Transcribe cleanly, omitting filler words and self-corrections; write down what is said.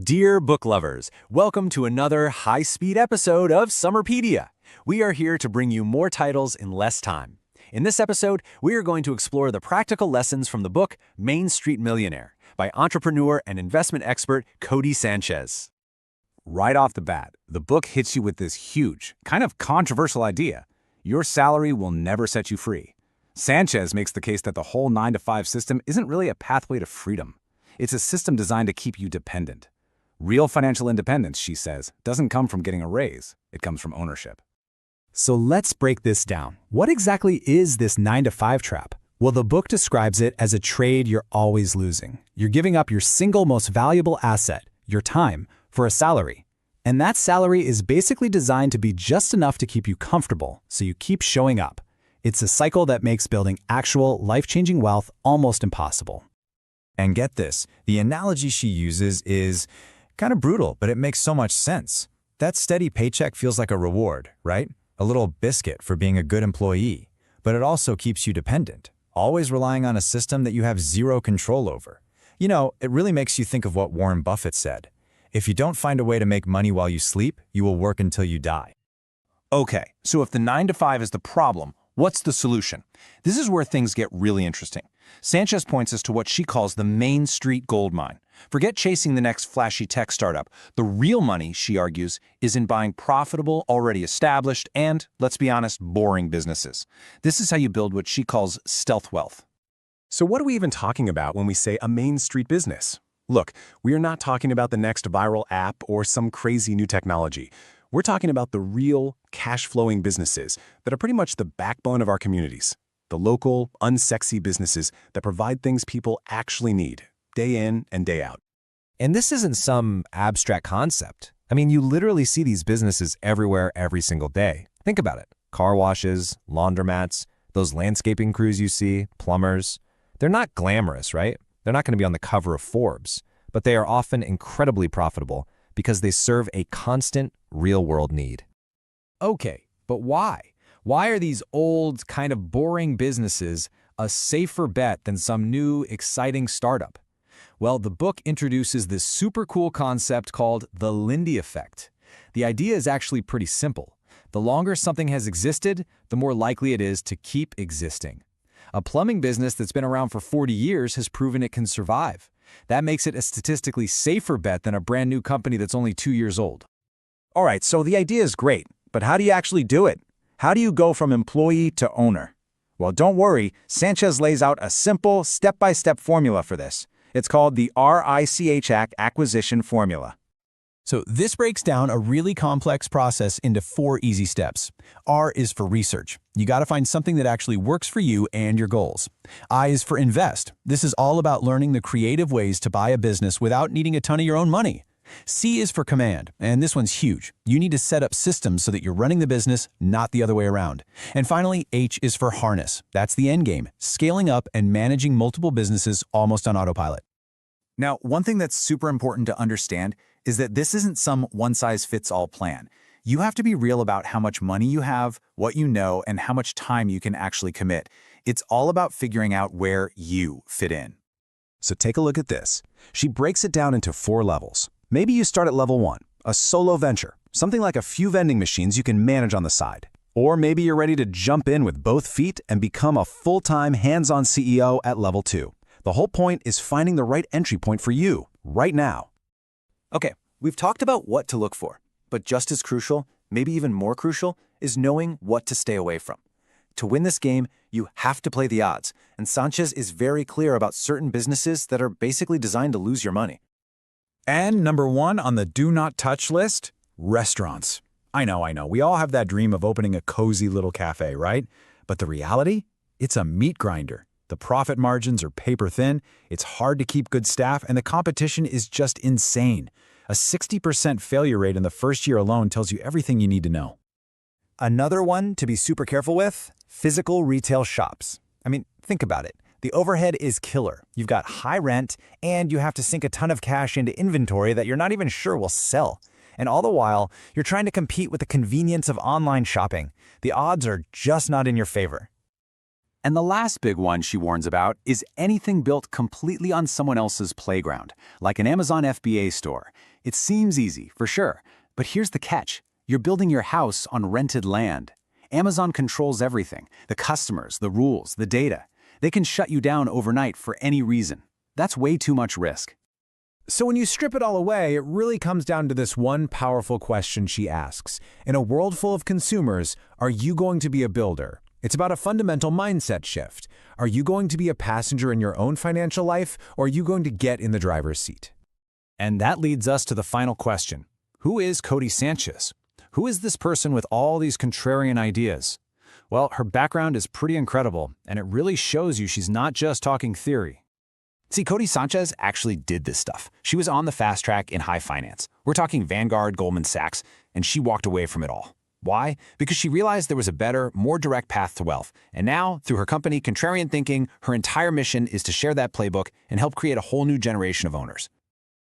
Dear book lovers, welcome to another high-speed episode of SummaryPedia. We are here to bring you more titles in less time. In this episode, we are going to explore the practical lessons from the book Main Street Millionaire by entrepreneur and investment expert Codie Sanchez. Right off the bat, the book hits you with this huge, kind of controversial idea. Your salary will never set you free. Sanchez makes the case that the whole 9-to-5 system isn't really a pathway to freedom. It's a system designed to keep you dependent. Real financial independence, she says, doesn't come from getting a raise. It comes from ownership. So let's break this down. What exactly is this 9-to-5 trap? Well, the book describes it as a trade you're always losing. You're giving up your single most valuable asset, your time, for a salary. And that salary is basically designed to be just enough to keep you comfortable, so you keep showing up. It's a cycle that makes building actual, life-changing wealth almost impossible. And get this, the analogy she uses is kind of brutal, but it makes so much sense. That steady paycheck feels like a reward, right? A little biscuit for being a good employee. But it also keeps you dependent, always relying on a system that you have zero control over. You know, it really makes you think of what Warren Buffett said. If you don't find a way to make money while you sleep, you will work until you die. Okay, so if the 9-to-5 is the problem, what's the solution? This is where things get really interesting. Sanchez points us to what she calls the Main Street gold mine. Forget chasing the next flashy tech startup. The real money, she argues, is in buying profitable, already established, and, let's be honest, boring businesses. This is how you build what she calls stealth wealth. So what are we even talking about when we say a Main Street business? Look, we are not talking about the next viral app or some crazy new technology. We're talking about the real, cash-flowing businesses that are pretty much the backbone of our communities. The local, unsexy businesses that provide things people actually need, day in and day out. And this isn't some abstract concept. I mean, you literally see these businesses everywhere every single day. Think about it. Car washes, laundromats, those landscaping crews you see, plumbers. They're not glamorous, right? They're not going to be on the cover of Forbes, but they are often incredibly profitable because they serve a constant, real-world need. Okay, but why? Why are these old, kind of boring businesses a safer bet than some new, exciting startup? Well, the book introduces this super cool concept called the Lindy effect. The idea is actually pretty simple. The longer something has existed, the more likely it is to keep existing. A plumbing business that's been around for 40 years has proven it can survive. That makes it a statistically safer bet than a brand new company that's only 2 years old. All right, so the idea is great, but how do you actually do it? How do you go from employee to owner? Well, don't worry, Sanchez lays out a simple, step-by-step formula for this. It's called the RICH acquisition formula. So this breaks down a really complex process into 4 easy steps. R is for research. You got to find something that actually works for you and your goals. I is for invest. This is all about learning the creative ways to buy a business without needing a ton of your own money. C is for command, and this one's huge. You need to set up systems so that you're running the business, not the other way around. And finally, H is for harness. That's the end game, scaling up and managing multiple businesses almost on autopilot. Now, one thing that's super important to understand is that this isn't some one-size-fits-all plan. You have to be real about how much money you have, what you know, and how much time you can actually commit. It's all about figuring out where you fit in. So take a look at this. She breaks it down into 4 levels. Maybe you start at level 1, a solo venture, something like a few vending machines you can manage on the side. Or maybe you're ready to jump in with both feet and become a full-time hands-on CEO at level 2. The whole point is finding the right entry point for you, right now. Okay, we've talked about what to look for, but just as crucial, maybe even more crucial, is knowing what to stay away from. To win this game, you have to play the odds, and Sanchez is very clear about certain businesses that are basically designed to lose your money. And number 1 on the do not touch list, restaurants. I know. We all have that dream of opening a cozy little cafe, right? But the reality? It's a meat grinder. The profit margins are paper thin, it's hard to keep good staff, and the competition is just insane. A 60% failure rate in the first year alone tells you everything you need to know. Another one to be super careful with, physical retail shops. I mean, think about it. The overhead is killer. You've got high rent, and you have to sink a ton of cash into inventory that you're not even sure will sell. And all the while, you're trying to compete with the convenience of online shopping. The odds are just not in your favor. And the last big one she warns about is anything built completely on someone else's playground, like an Amazon FBA store. It seems easy, for sure, but here's the catch. You're building your house on rented land. Amazon controls everything, the customers, the rules, the data. They can shut you down overnight for any reason. That's way too much risk. So when you strip it all away, it really comes down to this one powerful question she asks. In a world full of consumers, are you going to be a builder? It's about a fundamental mindset shift. Are you going to be a passenger in your own financial life, or are you going to get in the driver's seat? And that leads us to the final question. Who is Codie Sanchez? Who is this person with all these contrarian ideas? Well, her background is pretty incredible, and it really shows you she's not just talking theory. See, Codie Sanchez actually did this stuff. She was on the fast track in high finance. We're talking Vanguard, Goldman Sachs, and she walked away from it all. Why? Because she realized there was a better, more direct path to wealth. And now, through her company, Contrarian Thinking, her entire mission is to share that playbook and help create a whole new generation of owners.